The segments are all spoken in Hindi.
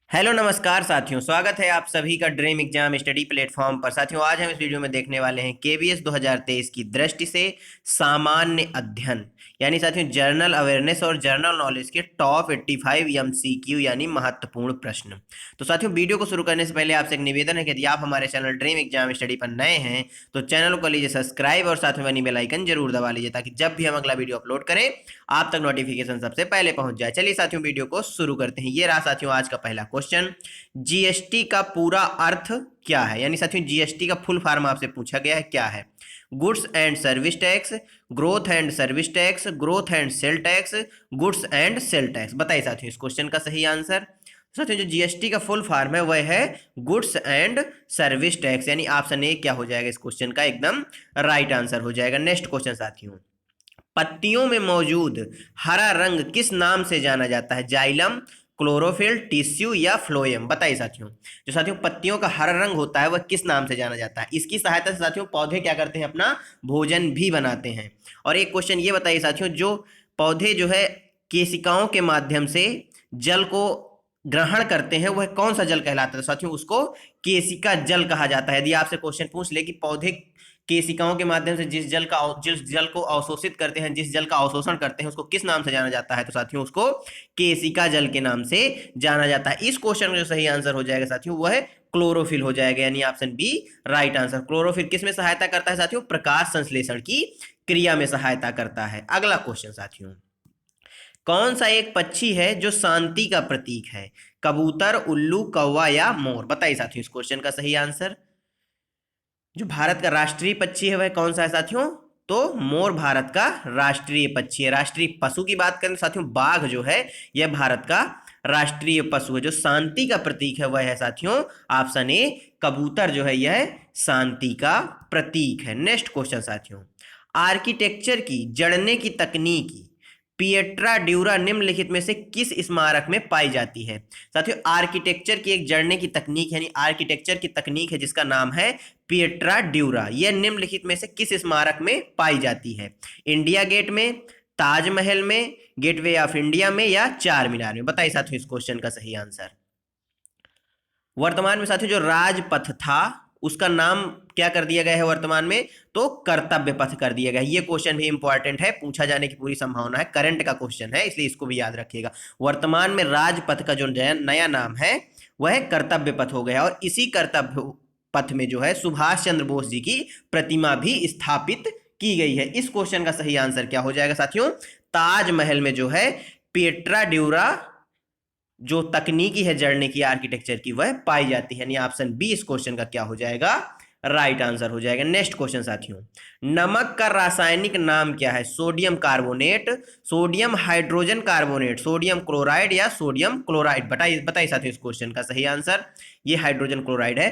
हेलो नमस्कार साथियों, स्वागत है आप सभी का ड्रीम एग्जाम स्टडी प्लेटफॉर्म पर। साथियों, आज हम इस वीडियो में देखने वाले हैं केवीएस 2023 की दृष्टि से सामान्य अध्ययन यानी साथियों जनरल अवेयरनेस और जनरल नॉलेज के टॉप 85 एमसीक्यू यानी महत्वपूर्ण प्रश्न। तो साथियों, वीडियो को शुरू करने से पहले आपसे एक निवेदन है कि यदि आप हमारे चैनल ड्रीम एग्जाम स्टडी पर नए हैं तो चैनल को लीजिए सब्सक्राइब और साथ में बनी बेल आइकन जरूर दबा लीजिए ताकि जब भी हम अगला वीडियो अपलोड करें आप तक नोटिफिकेशन सबसे पहले पहुंच जाए। चलिए साथियों, वीडियो को शुरू करते हैं। ये रहा साथियों आज का पहला क्वेश्चन। जीएसटी का पूरा अर्थ क्या है? यानी साथियों जीएसटी का फुल फॉर्म आपसे पूछा गया है, क्या है? Goods and service tax, growth and service tax, growth and sale tax, goods and sale tax. बताइए साथियों इस क्वेश्चन का सही आंसर। साथियों जो जीएसटी का फुल फॉर्म है वह है गुड्स एंड सर्विस टैक्स, यानी ऑप्शन ए क्या हो जाएगा इस क्वेश्चन का एकदम राइट आंसर हो जाएगा। नेक्स्ट क्वेश्चन साथियों, पत्तियों में मौजूद हरा रंग किस नाम से जाना जाता है? जाइलम, क्लोरोफिल, टिश्यू या फ्लोएम? बताइए साथियों। जो साथियों पत्तियों का हरा रंग होता है वह किस नाम से जाना जाता है? इसकी सहायता से साथियों पौधे क्या करते हैं, अपना भोजन भी बनाते हैं। और एक क्वेश्चन ये बताइए साथियों, जो पौधे जो है केशिकाओं के माध्यम से जल को ग्रहण करते हैं वह कौन सा जल कहलाता है? साथियों उसको केशिका जल कहा जाता है। यदि आपसे क्वेश्चन पूछ ले कि पौधे केशिकाओं के माध्यम से जिस जल को अवशोषित करते हैं, जिस जल का अवशोषण करते हैं, उसको किस नाम से जाना जाता है? तो साथियों उसको केशिका जल के नाम से जाना जाता है। इस क्वेश्चन का जो सही आंसर हो जाएगा साथियों वह क्लोरोफिल हो जाएगा, यानी option B right answer. Chlorophyll किस में सहायता करता है साथियों? प्रकाश संश्लेषण की क्रिया में सहायता करता है। अगला क्वेश्चन साथियों, कौन सा एक पक्षी है जो शांति का प्रतीक है? कबूतर, उल्लू, कौवा या मोर? बताइए साथियों इस क्वेश्चन का सही आंसर। जो भारत का राष्ट्रीय पक्षी है वह कौन सा है साथियों? तो मोर भारत का राष्ट्रीय पक्षी है। राष्ट्रीय पशु की बात करें तो साथियों बाघ जो है यह भारत का राष्ट्रीय पशु है। जो शांति का प्रतीक है वह है साथियों ऑप्शन ए कबूतर जो है यह शांति का प्रतीक है। नेक्स्ट क्वेश्चन साथियों, आर्किटेक्चर की जड़ने की तकनीक पिएट्रा ड्यूरा निम्नलिखित में से किस स्मारक में पाई जाती है? साथियों आर्किटेक्चर की एक जड़ने की तकनीक यानी आर्किटेक्चर की तकनीक है जिसका नाम है पिएट्रा ड्यूरा। यह निम्नलिखित में से किस स्मारक में पाई जाती है? इंडिया गेट में, ताजमहल में, गेटवे ऑफ इंडिया में या चार मीनार में? बताइए साथियों इस क्वेश्चन का सही आंसर। वर्तमान में साथियों जो राजपथ था उसका नाम क्या कर दिया गया है वर्तमान में? तो कर्तव्य पथ कर दिया गया है। ये क्वेश्चन भी इंपॉर्टेंट है, पूछा जाने की पूरी संभावना है, करंट का क्वेश्चन है इसलिए इसको भी याद रखिएगा। वर्तमान में राजपथ का जो नया नाम है वह कर्तव्य पथ हो गया और इसी कर्तव्य पथ में जो है सुभाष चंद्र बोस जी की प्रतिमा भी स्थापित की गई है। इस क्वेश्चन का सही आंसर क्या हो जाएगा साथियों? ताजमहल में जो है पिएट्रा ड्यूरा जो तकनीकी है जड़ने की आर्किटेक्चर की वह पाई जाती है, यानी ऑप्शन बी इस क्वेश्चन का क्या हो जाएगा? राइट आंसर हो जाएगा। नेक्स्ट क्वेश्चन साथियों, नमक का रासायनिक नाम क्या है? Sodium carbonate, sodium hydrogen carbonate, sodium chloride या सोडियम क्लोराइड? बताइए बताइए साथियों इस क्वेश्चन का सही आंसर। ये हाइड्रोजन क्लोराइड है।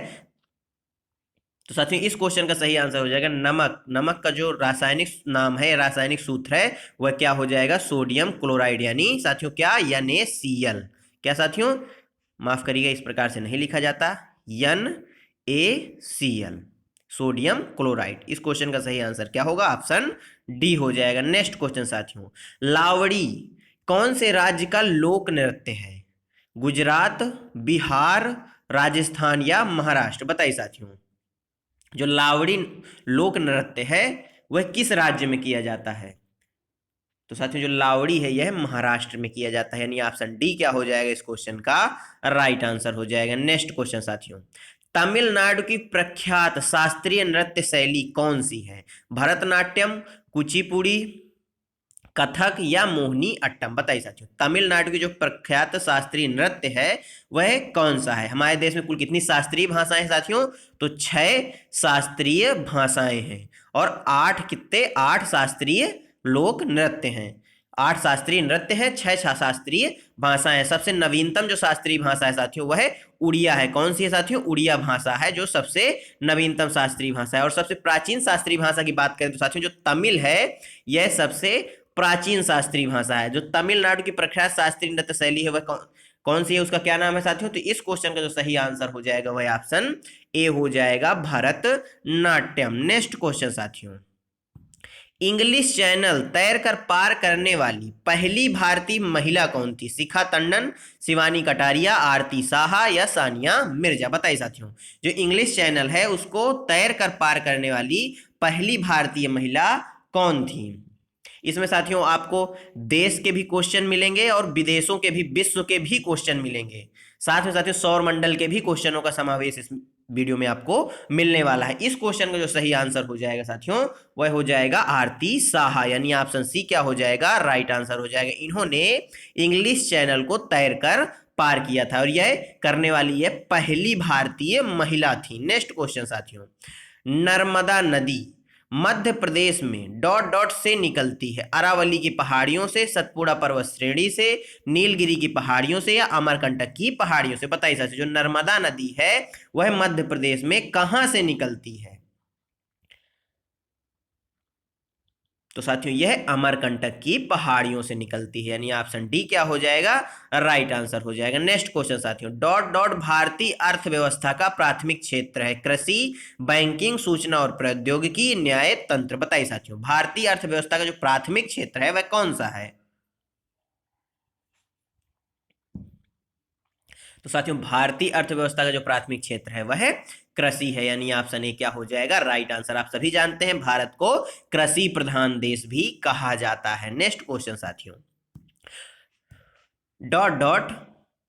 तो साथियों इस क्वेश्चन का सही आंसर हो जाएगा नमक। नमक का जो रासायनिक नाम है, रासायनिक सूत्र है वह क्या हो जाएगा? सोडियम क्लोराइड, यानी साथियों क्या? NaCl। क्या साथियों? माफ करिएगा इस प्रकार से नहीं लिखा जाता, NaCl सोडियम क्लोराइड। इस क्वेश्चन का सही आंसर क्या होगा? ऑप्शन डी हो जाएगा। नेक्स्ट क्वेश्चन साथियों, लावड़ी कौन से राज्य का लोक नृत्य है? गुजरात, बिहार, राजस्थान या महाराष्ट्र? बताइए साथियों। जो लावड़ी लोक नृत्य है वह किस राज्य में किया जाता है? तो साथियों जो लावड़ी है यह महाराष्ट्र में किया जाता है, यानी ऑप्शन डी क्या हो जाएगा इस क्वेश्चन का? राइट आंसर हो जाएगा। नेक्स्ट क्वेश्चन साथियों, तमिलनाडु की प्रख्यात शास्त्रीय नृत्य शैली कौन सी है? भरतनाट्यम, कुचिपुड़ी, कथक या मोहिनी अट्टम? बताइए साथियों। तमिलनाडु की जो प्रख्यात शास्त्रीय नृत्य है वह कौन सा है? हमारे देश में कुल कितनी शास्त्रीय भाषाएं हैं साथियों? तो 6 शास्त्रीय भाषाएं हैं और 8 शास्त्रीय लोक नृत्य हैं। 8 शास्त्रीय नृत्य हैं, 6 शास्त्रीय भाषाएं हैं। सबसे नवीनतम जो शास्त्रीय भाषा है साथियों वह उड़िया है। कौन सी है साथियों? उड़िया भाषा है जो सबसे नवीनतम शास्त्रीय भाषा है। और सबसे प्राचीन शास्त्रीय भाषा की बात करें तो साथियों जो तमिल है यह सबसे प्राचीन शास्त्रीय भाषा है। जो तमिलनाडु की प्रख्यात शास्त्रीय नृत्य शैली है वह कौन सी है, उसका क्या नाम है साथियों? तो इस क्वेश्चन का जो सही आंसर हो जाएगा वह ऑप्शन ए हो जाएगा, भरतनाट्यम। नेक्स्ट क्वेश्चन साथियों, इंग्लिश चैनल तैरकर पार करने वाली पहली भारतीय महिला कौन थी? शिखा टंडन, शिवानी कटारिया, आरती साहा या सानिया मिर्जा? बताइए साथियों, जो इंग्लिश चैनल है उसको तैरकर पार करने वाली पहली भारतीय महिला कौन थी? इसमें साथियों आपको देश के भी क्वेश्चन मिलेंगे और विदेशों के भी, विश्व के भी क्वेश्चन मिलेंगे। साथ में साथियों सौर मंडल के भी क्वेश्चनों का समावेश इस वीडियो में आपको मिलने वाला है। इस क्वेश्चन का जो सही आंसर हो जाएगा साथियों वह हो जाएगा आरती साहा, यानी ऑप्शन सी क्या हो जाएगा? राइट आंसर हो जाएगा। इन्होंने इंग्लिश चैनल को तैरकर पार किया था और यह करने वाली यह पहली भारतीय महिला थी। नेक्स्ट क्वेश्चन साथियों, नर्मदा नदी मध्य प्रदेश में डॉट डॉट से निकलती है? अरावली की पहाड़ियों से, सतपुड़ा पर्वत श्रेणी से, नीलगिरी की पहाड़ियों से या अमरकंटक की पहाड़ियों से? बताइए साथियों, जो नर्मदा नदी है वह मध्य प्रदेश में कहां से निकलती है? तो साथियों यह अमरकंटक की पहाड़ियों से निकलती है, यानी ऑप्शन डी क्या हो जाएगा? राइट आंसर हो जाएगा। नेक्स्ट क्वेश्चन साथियों, डॉट डॉट भारतीय अर्थव्यवस्था का प्राथमिक क्षेत्र है? कृषि, बैंकिंग, सूचना और प्रौद्योगिकी, न्याय तंत्र? बताइए साथियों, भारतीय अर्थव्यवस्था का जो प्राथमिक क्षेत्र है वह कौन सा है? तो साथियों भारतीय अर्थव्यवस्था का जो प्राथमिक क्षेत्र है वह कृषि है, यानी ऑप्शन ए क्या हो जाएगा? Right answer. आप सभी जानते हैं भारत को कृषि प्रधान देश भी कहा जाता है। नेक्स्ट क्वेश्चन साथियों, डॉट डॉट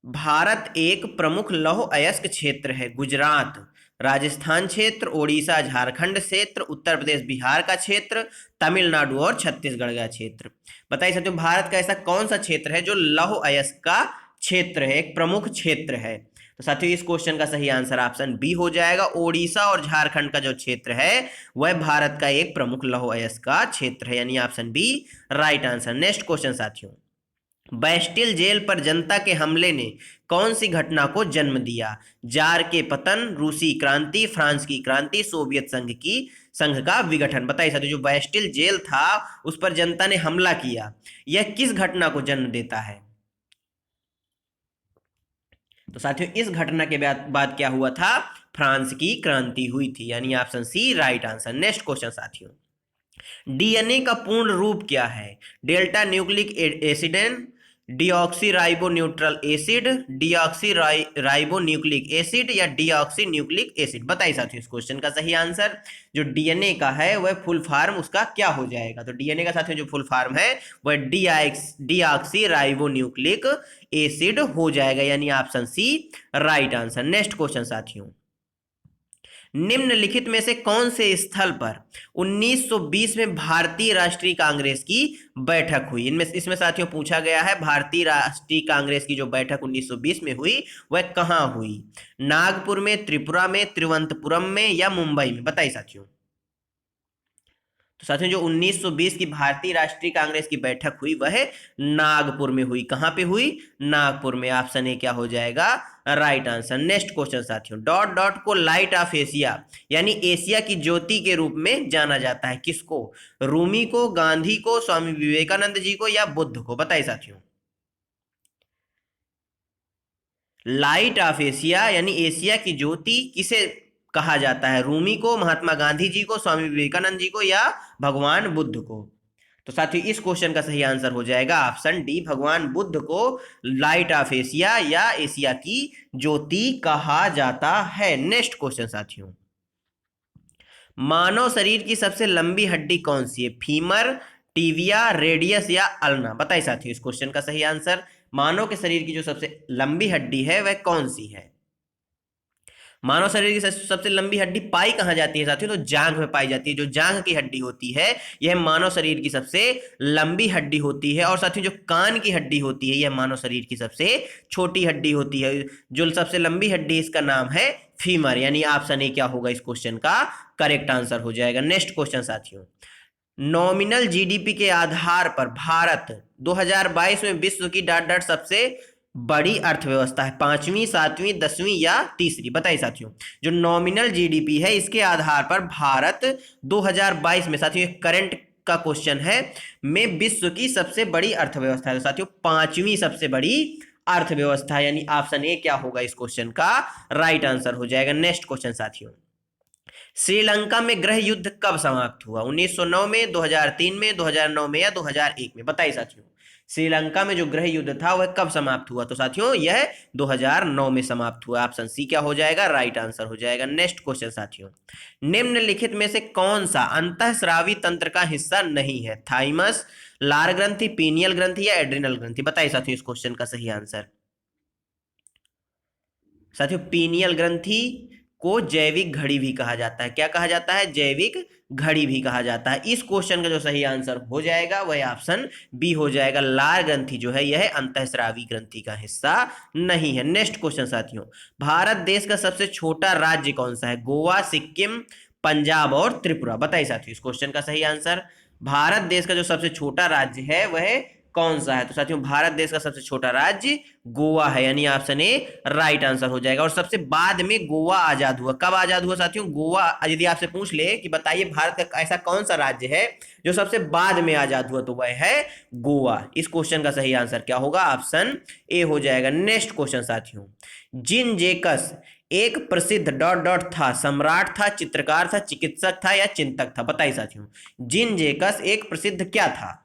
भारत एक प्रमुख लौह अयस्क क्षेत्र है? गुजरात, राजस्थान क्षेत्र, ओडिशा झारखंड क्षेत्र, उत्तर प्रदेश बिहार का क्षेत्र, तमिलनाडु और छत्तीसगढ़ का क्षेत्र? बताइए साथियों, भारत का ऐसा कौन सा क्षेत्र है जो लौह अयस्क का क्षेत्र है, एक प्रमुख क्षेत्र है? तो साथियों इस क्वेश्चन का सही आंसर ऑप्शन बी हो जाएगा। ओडिशा और झारखंड का जो क्षेत्र है वह भारत का एक प्रमुख लौह अयस्क का क्षेत्र है, यानी option B right answer. Next question साथियों, बैस्टिल जेल पर जनता के हमले ने कौन सी घटना को जन्म दिया? जार के पतन, रूसी क्रांति, फ्रांस की क्रांति, सोवियत संघ का विघटन? बताइए साथियों, जो बैस्टिल जेल था उस पर जनता ने हमला किया, यह किस घटना को जन्म देता है? तो साथियों इस घटना के बाद क्या हुआ था? फ्रांस की क्रांति हुई थी, यानी option C right answer. Next question साथियों, डीएनए का पूर्ण रूप क्या है? Delta nucleic acid, deoxy ribo neutral acid, deoxy ribo nucleic acid या डीऑक्सी न्यूक्लिक एसिड? बताइए साथियों इस क्वेश्चन का सही आंसर। जो डीएनए का है वह फुल फॉर्म उसका क्या हो जाएगा? तो डीएनए का साथियों जो फुल फॉर्म है वह डीऑक्सी राइबो न्यूक्लिक एसिड हो जाएगा, यानी option C right answer. Next question साथियों, निम्नलिखित में से कौन से स्थल पर 1920 में भारतीय राष्ट्रीय कांग्रेस की बैठक हुई? इनमें इसमें साथियों पूछा गया है भारतीय राष्ट्रीय कांग्रेस की जो बैठक 1920 में हुई वह कहां हुई? नागपुर में, त्रिपुरा में, तिरुवनंतपुरम में या मुंबई में? बताइए साथियों। तो साथियों जो 1920 की भारतीय राष्ट्रीय कांग्रेस की बैठक हुई वह नागपुर में हुई। कहां पे हुई? नागपुर में। ऑप्शन ए क्या हो जाएगा? Right answer. नेक्स्ट क्वेश्चन साथियों, डॉट डॉट को लाइट ऑफ एशिया यानी एशिया की ज्योति के रूप में जाना जाता है? किसको? रूमी को, गांधी को, स्वामी विवेकानंद जी को या बुद्ध को? बताइए साथियों। लाइट ऑफ एशिया यानी एशिया की ज्योति किसे कहा जाता है? रूमी को, महात्मा गांधी जी को, स्वामी विवेकानंद जी को या भगवान बुद्ध को? तो साथियों इस क्वेश्चन का सही आंसर हो जाएगा ऑप्शन डी, भगवान बुद्ध को लाइट ऑफ एशिया या एशिया की ज्योति कहा जाता है। नेक्स्ट क्वेश्चन साथियों, मानव शरीर की सबसे लंबी हड्डी कौन सी है? फीमर, टिबिया, रेडियस या अल्ना? बताइए साथियों इस क्वेश्चन का सही आंसर। मानव के शरीर की जो सबसे लंबी हड्डी है वह कौन सी है? मानव शरीर की सबसे लंबी हड्डी पाई कहां जाती है साथियों? तो जांघ में पाई जाती है। जो जांघ की हड्डी होती है यह मानव शरीर की सबसे लंबी हड्डी होती है। और साथियों जो कान की हड्डी होती है यह मानव शरीर की सबसे छोटी हड्डी होती है। जो सबसे लंबी हड्डी इसका नाम है फीमर, यानी ऑप्शन ए क्या होगा इस क्वेश्चन का करेक्ट आंसर हो जाएगा। नेक्स्ट क्वेश्चन साथियों, नॉमिनल जीडीपी के आधार पर भारत 2022 में विश्व की डॉट डॉट सबसे बड़ी अर्थव्यवस्था है? पांचवी, सातवीं, 10वीं या तीसरी? बताइए साथियों, जो नॉमिनल जीडीपी है इसके आधार पर भारत 2022 में, साथियों करंट का क्वेश्चन है, में विश्व की सबसे बड़ी अर्थव्यवस्था है। साथियों पांचवी सबसे बड़ी अर्थव्यवस्था, यानी ऑप्शन ए क्या होगा इस क्वेश्चन का राइट आंसर हो जाएगा। नेक्स्ट क्वेश्चन साथियों, श्रीलंका में गृह युद्ध कब समाप्त हुआ? 1909 में, 2003 में, 2009 में या 2001 में? बताइए साथियों, श्रीलंका में जो गृह युद्ध था वह कब समाप्त हुआ? तो साथियों यह 2009 में समाप्त हुआ। ऑप्शन सी क्या हो जाएगा? राइट आंसर हो जाएगा। नेक्स्ट क्वेश्चन साथियों, निम्नलिखित में से कौन सा अंतःस्रावी तंत्र का हिस्सा नहीं है? थाइमस, लार ग्रंथि, पीनियल ग्रंथि या एड्रिनल ग्रंथि? बताइए साथियों इस क्वेश्चन का सही आंसर। साथियों पीनियल ग्रंथि को जैविक घड़ी भी कहा जाता है। क्या कहा जाता है? जैविक घड़ी भी कहा जाता है। इस क्वेश्चन का जो सही आंसर हो जाएगा वह ऑप्शन बी हो जाएगा। लार ग्रंथि जो है यह अंतःस्रावी ग्रंथि का हिस्सा नहीं है। नेक्स्ट क्वेश्चन साथियों, भारत देश का सबसे छोटा राज्य कौन सा है? गोवा, सिक्किम, पंजाब और त्रिपुरा? बताइए साथियों इस क्वेश्चन का सही आंसर। भारत देश का जो सबसे छोटा राज्य है वह कौन सा है? तो साथियों भारत देश का सबसे छोटा राज्य गोवा है, यानी ऑप्शन ए राइट आंसर हो जाएगा। और सबसे बाद में गोवा आजाद हुआ। कब आजाद हुआ साथियों? गोवा यदि आपसे पूछ ले कि बताइए भारत का ऐसा कौन सा राज्य है जो सबसे बाद में आजाद हुआ, तो वह है गोवा। इस क्वेश्चन का सही आंसर क्या होगा? ऑप्शन ए हो जाएगा। नेक्स्ट क्वेश्चन साथियों, जिन जेकस एक प्रसिद्ध डॉट डॉट था, सम्राट था, चित्रकार था, चिकित्सक था या चिंतक था? बताइए साथियों, जिन जेकस एक प्रसिद्ध क्या था?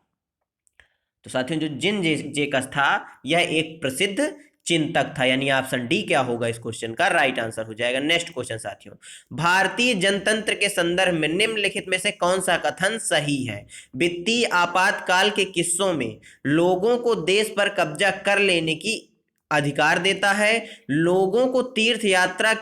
तो साथियों जो जिन जेकस था यह एक प्रसिद्ध चिंतक था, यानी ऑप्शन डी क्या होगा इस क्वेश्चन का? राइट आंसर हो जाएगा। नेक्स्ट क्वेश्चन साथियों, भारतीय जनतंत्र के संदर्भ में निम्नलिखित में से कौन सा कथन सही है? वित्तीय आपातकाल के किस्सों में लोगों को देश पर कब्जा कर लेने की अधिकार देता है, लोगों को तीर्थ यात्रा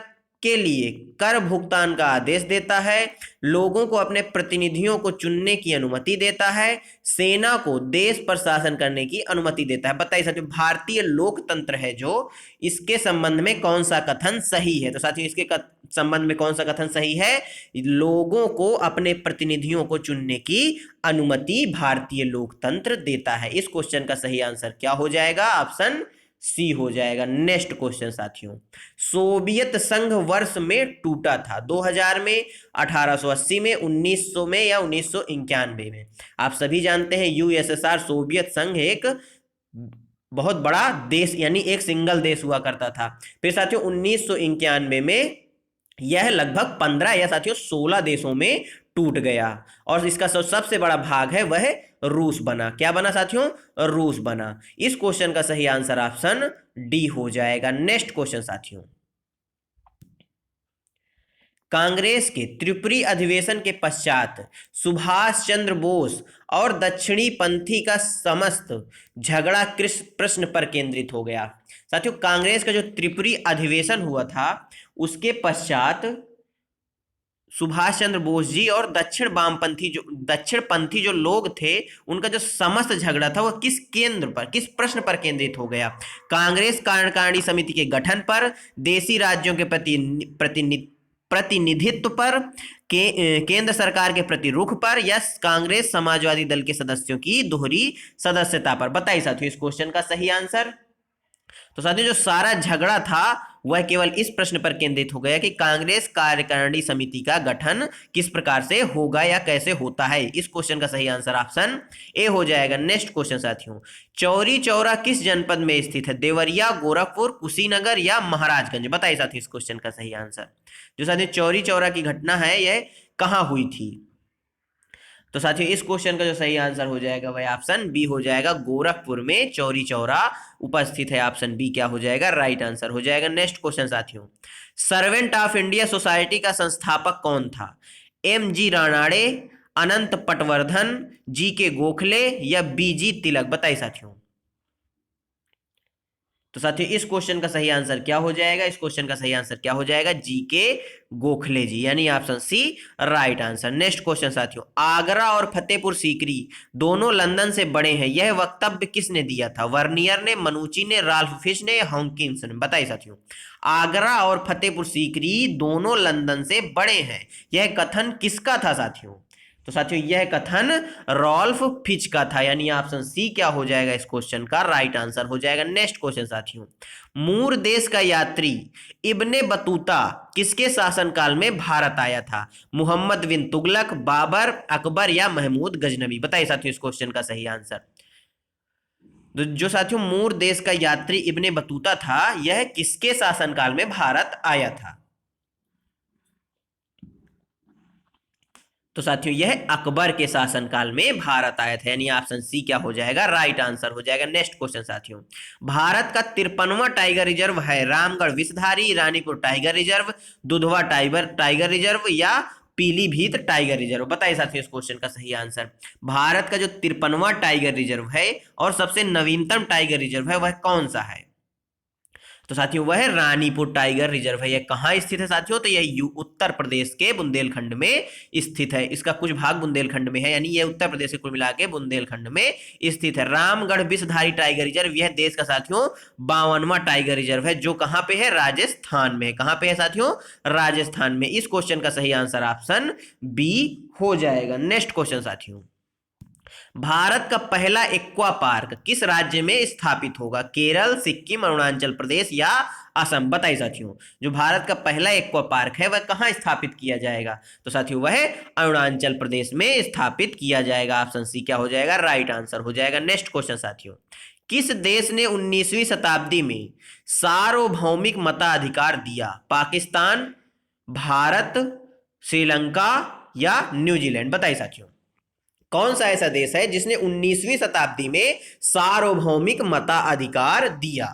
के लिए कर भुगतान का आदेश देता है, लोगों को अपने प्रतिनिधियों को चुनने की अनुमति देता है, सेना को देश पर शासन करने की अनुमति देता है? बताइए साथियों, भारतीय लोकतंत्र है जो, इसके संबंध में कौन सा कथन सही है? तो साथियों इसके संबंध में कौन सा कथन सही है? लोगों को अपने प्रतिनिधियों को चुनने की अनुमति भारतीय लोकतंत्र देता है। इस क्वेश्चन का सही आंसर क्या हो जाएगा? ऑप्शन सी हो जाएगा। नेक्स्ट क्वेश्चन साथियों, सोवियत संघ वर्ष में टूटा था? 2000 में, 1880 में, 1900 में या 1991 में? आप सभी जानते हैं यूएसएसआर सोवियत संघ एक बहुत बड़ा देश यानी एक सिंगल देश हुआ करता था। फिर साथियों 1991 में यह लगभग 15 या साथियों 16 देशों में टूट गया, और इसका सबसे बड़ा भाग है वह रूस बना। क्या बना साथियों? रूस बना। इस क्वेश्चन का सही आंसर ऑप्शन डी हो जाएगा। नेक्स्ट क्वेश्चन साथियों, कांग्रेस के त्रिपुरी अधिवेशन के पश्चात सुभाष चंद्र बोस और दक्षिणी पंथी का समस्त झगड़ा किस प्रश्न पर केंद्रित हो गया? साथियों कांग्रेस का जो त्रिपुरी अधिवेशन हुआ था उसके पश्चात सुभाष चंद्र बोस जी और दक्षिणपंथी जो लोग थे उनका जो समस्त झगड़ा था वह किस केंद्र पर, किस प्रश्न पर केंद्रित हो गया? कांग्रेस कार्यकारिणी समिति के गठन पर, देशी राज्यों के प्रतिनिधित्व पर, केंद्र सरकार के प्रति रुख पर, या कांग्रेस समाजवादी दल के सदस्यों की दोहरी सदस्यता पर? बताइए साथियों इस क्वेश्चन का सही आंसर। तो साथियों जो सारा झगड़ा था वह केवल इस प्रश्न पर केंद्रित हो गया कि कांग्रेस कार्यकारिणी समिति का गठन किस प्रकार से होगा या कैसे होता है। इस क्वेश्चन का सही आंसर ऑप्शन ए हो जाएगा। नेक्स्ट क्वेश्चन साथियों, चौरी चौरा किस जनपद में स्थित है? देवरिया, गोरखपुर, कुशीनगर या महाराजगंज? बताइए साथियों इस क्वेश्चन का सही आंसर। जो साथियों चौरी चौरा की घटना है यह कहाँ हुई थी? तो साथियों इस क्वेश्चन का जो सही आंसर हो जाएगा वह ऑप्शन बी हो जाएगा। गोरखपुर में चौरी चौरा उपस्थित है। ऑप्शन बी क्या हो जाएगा? राइट आंसर हो जाएगा। नेक्स्ट क्वेश्चन साथियों, सर्वेंट ऑफ इंडिया सोसाइटी का संस्थापक कौन था? एम जी रानाडे, अनंत पटवर्धन, जी के गोखले या बी जी तिलक? बताइए साथियों। तो साथियों इस क्वेश्चन का सही आंसर क्या हो जाएगा? इस क्वेश्चन का सही आंसर क्या हो जाएगा? जी के गोखले जी, यानी option C right answer. Next question साथियों, आगरा और फतेहपुर सीकरी दोनों लंदन से बड़े हैं, यह वक्तव्य किसने दिया था? वर्नियर ने, मनुची ने, राल्फ फिश ने, हॉकिंस ने? बताइए साथियों। आगरा और फतेहपुर सीकरी दोनों लंदन से बड़े हैं, यह कथन किसका था साथियों? तो साथियों यह कथन रॉल्फ फिच का था, यानी ऑप्शन सी क्या हो जाएगा इस क्वेश्चन का? राइट आंसर हो जाएगा। नेक्स्ट क्वेश्चन साथियों, मूर देश का यात्री इब्ने बतूता किसके शासनकाल में भारत आया था? मुहम्मद बिन तुगलक, बाबर, अकबर या महमूद गजनवी? बताइए साथियों इस क्वेश्चन का सही आंसर। जो साथियों मूर देश का यात्री इब्ने बतूता था यह किसके शासनकाल में भारत आया था? तो साथियों यह अकबर के शासनकाल में भारत आया था, यानी ऑप्शन सी क्या हो जाएगा, राइट आंसर हो जाएगा। नेक्स्ट क्वेश्चन साथियों, भारत का 53वां टाइगर रिजर्व है Ramgarh Vishdhari, Ranipur tiger reserve, Dudhwa tiger tiger reserve या पीलीभीत टाइगर रिजर्व। बताइए साथियों इस क्वेश्चन का सही आंसर। भारत का जो 53वां टाइगर रिजर्व है और सबसे नवीनतम टाइगर रिजर्व है वह कौन सा है? तो साथियों वह रानीपुर टाइगर रिजर्व है। यह कहाँ स्थित है साथियों? तो यह उत्तर प्रदेश के बुंदेलखंड में स्थित है। इसका कुछ भाग बुंदेलखंड में है, यानी यह उत्तर प्रदेश के कुल मिला के बुंदेलखंड में स्थित है। रामगढ़ विषधारी टाइगर रिजर्व यह देश का साथियों 52वां टाइगर रिजर्व है, जो कहां पे है? राजस्थान में। कहां पे है साथियों? राजस्थान में। इस क्वेश्चन का सही आंसर ऑप्शन बी हो जाएगा। नेक्स्ट क्वेश्चन साथियों, भारत का पहला एक्वा पार्क किस राज्य में स्थापित होगा? केरल, सिक्किम, अरुणाचल प्रदेश या असम। बताइए साथियों जो भारत का पहला एक्वा पार्क है वह कहां स्थापित किया जाएगा? तो साथियों वह अरुणाचल प्रदेश में स्थापित किया जाएगा। ऑप्शन सी क्या हो जाएगा? राइट आंसर हो जाएगा। नेक्स्ट क्वेश्चन साथियों, किस देश ने 19वीं शताब्दी में सार्वभौमिक मताधिकार दिया? पाकिस्तान, भारत, श्रीलंका या न्यूजीलैंड। बताइए साथियों कौन सा ऐसा देश है जिसने 19वीं शताब्दी में सार्वभौमिक मताधिकार दिया?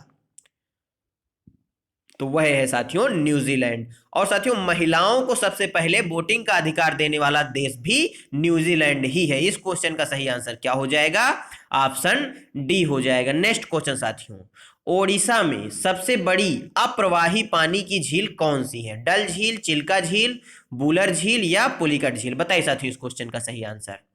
तो वह है साथियों न्यूजीलैंड। और साथियों महिलाओं को सबसे पहले वोटिंग का अधिकार देने वाला देश भी न्यूजीलैंड ही है। इस क्वेश्चन का सही आंसर क्या हो जाएगा? ऑप्शन डी हो जाएगा। नेक्स्ट क्वेश्चन साथियों, ओडिशा में सबसे बड़ी अप्रवाही पानी की झील कौन सी है? डल झील, चिल्का झील, बुलर झील या पुलिकट झील। बताइए साथियों इस क्वेश्चन का सही आंसर।